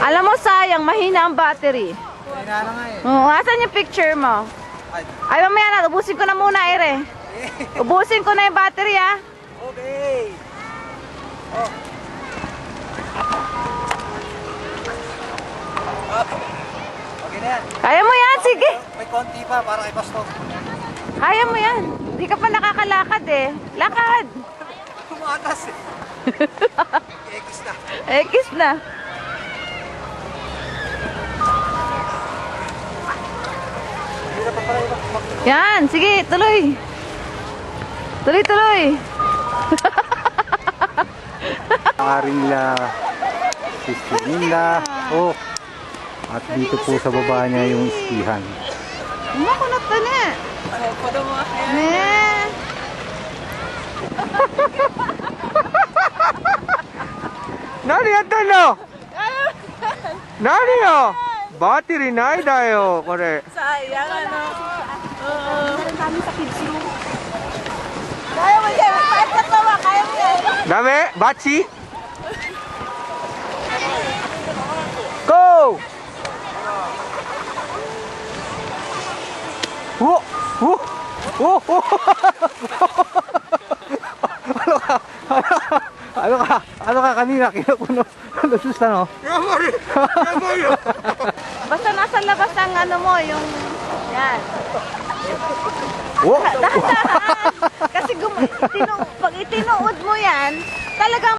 Alam mo, sayang, mahina ang battery. Mahina na nga eh. Oh, asan yung picture mo? Ay, mamaya na, ubusin ko na muna, Ere. Ubusin ko na yung battery, ah. Okay. Oh. Okay na yan. Kaya mo yan, sige. May konti pa para kay Pastor. Kaya mo yan. Di ka pa nakakalakad eh. Lakad. Tumatas eh. X na. Ekis na. Hindi na pa pala iba. Yan, sige, tuloy. Tuloy, tuloy. Aaring nila Sister Linda. Oh. At dito po sa baba niya yung iskihan. Ako na ito na. Ne. Nani yatta no? Nani yo? Battery nai da yo, kore. Sayang, ano. Kaya mo yan. Kahit katawa, kaya mo yan. Dame? Bachi? Go! Wo! Wo! Wo! Wo! Ano ka kanina? Kinukuno. Nasusta no? Basta nasa labas ang ano mo, yung... Yan. Wo! Dahan-dahan. Kasi pag itinuod mo yan, talagang